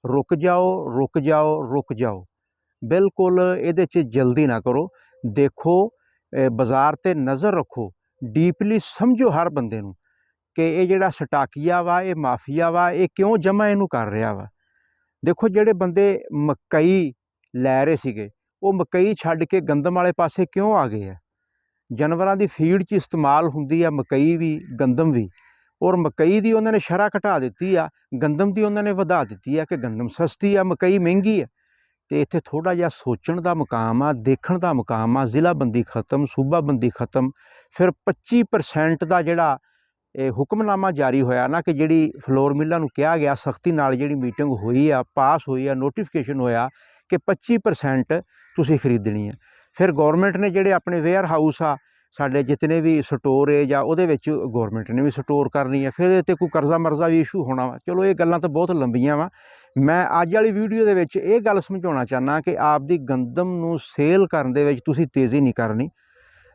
रुक जाओ रुक जाओ रुक जाओ। बिल्कुल इहदे च जल्दी ना करो। देखो बाज़ार ते नज़र रखो, डीपली समझो हर बंदे नूं कि ये जिहड़ा सटाकिया वा, ये माफिया वा, ये क्यों जमा इहनूं कर रहा वा। देखो जिहड़े बंदे मकई लै रहे सीगे वो मकई छड्ड के गंदम वाले पासे क्यों आ गए है। जानवरां दी फीड च इस्तेमाल हुंदी है मकई भी, गंदम भी, और मकई की उन्होंने शरह घटा दी आ, गंदम की उन्होंने वधा दी है कि गंदम सस्ती आ, मकई महंगी है। तो इत्थे थोड़ा जिहा सोचण का मुकाम आ, देखण का मुकाम आ। ज़िलाबंदी खत्म, सूबाबंदी खत्म, फिर 25% का जिहड़ा हुक्मनामा जारी होया ना कि जिहड़ी फ्लोर मिल्लां नूं कहा गया, सख्ती नाल जिहड़ी मीटिंग हुई आ, पास हुई आ, नोटिफिकेशन होया कि 25% तुसीं खरीदनी है। फिर गौरमेंट ने जिहड़े अपने वेयर हाउस आ, साडे जितने भी स्टोरेज आ, उहदे विच गौरमेंट ने भी स्टोर करनी है। फिर इहते कोई कर्जा मरजा भी इशू होना वा। चलो ये गल्लां तो बहुत लंबियां वा। मैं अज वाली वीडियो दे विच ये गल समझाउणा चाहना कि आपदी गंदम नूं सेल करन दे विच तुसीं तेज़ी नहीं करनी।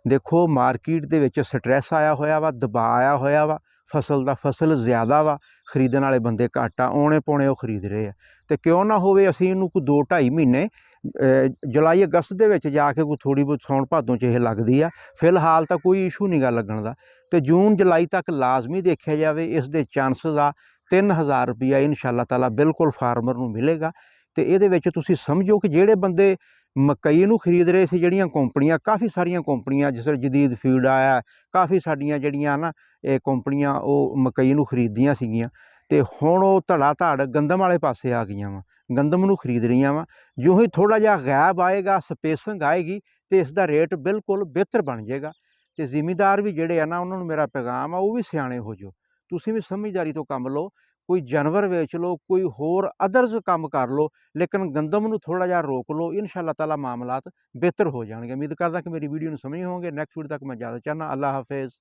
देखो मार्केट दे विच स्ट्रैस आया होया वा, दबाਅ आया होया वा, फसल ज़्यादा वा, खरीदण वाले बंदे घट आ, औणे पौणे वो खरीद रहे हैं। तो क्यों ना होवे असीं इहनूं कोई 2-2.5 महीने जुलाई अगस्त दे विच जाके कोई थोड़ी बहुत सौण भादों च ये लगदी आ। फिलहाल तो कोई इशू नहीं गा लगण दा। तो जून जुलाई तक लाजमी देखिया जाए, इस दे चांसिस आ 3000 रुपया इंशाअल्लाह ताला बिल्कुल फार्मर नूं मिलेगा। तो ये विच तुसीं समझो कि जिहड़े बंदे मकई नूं खरीद रहे सी, जिहड़ियां कंपनियां, काफ़ी सारियां कंपनियां, जिस तरह जदीद फीड आया, काफ़ी साडियां जिहड़ियां ना ये कंपनियां वो मकई नूं खरीददियां सीगियां, ते हुण वो धड़ा धड़ गंदम वाले पासे आ गईयां वा, गंदम नूं खरीद रहीआं वा। जो ही थोड़ा जिहा गैप आएगा, स्पेसिंग आएगी, तो इसका रेट बिल्कुल बेहतर बन जाएगा। तो जिमीदार भी जिहड़े आ ना, उन्हां नूं मेरा पैगाम आ, वो भी सियाणे हो जाओ। तुसीं भी समझदारी तो काम लो, कोई जानवर वेच लो, कोई होर अदर्स काम कर लो, लेकिन गंदम नूं थोड़ा जिहा रोक लो। इंशाअल्लाह ताला मामलात बेहतर हो जाएंगे। उम्मीद करदा कि मेरी वीडियो नूं समझे होवोगे। नैक्सट वीडियो तक मैं इजाज़त चाहना। अल्लाह हाफिज़।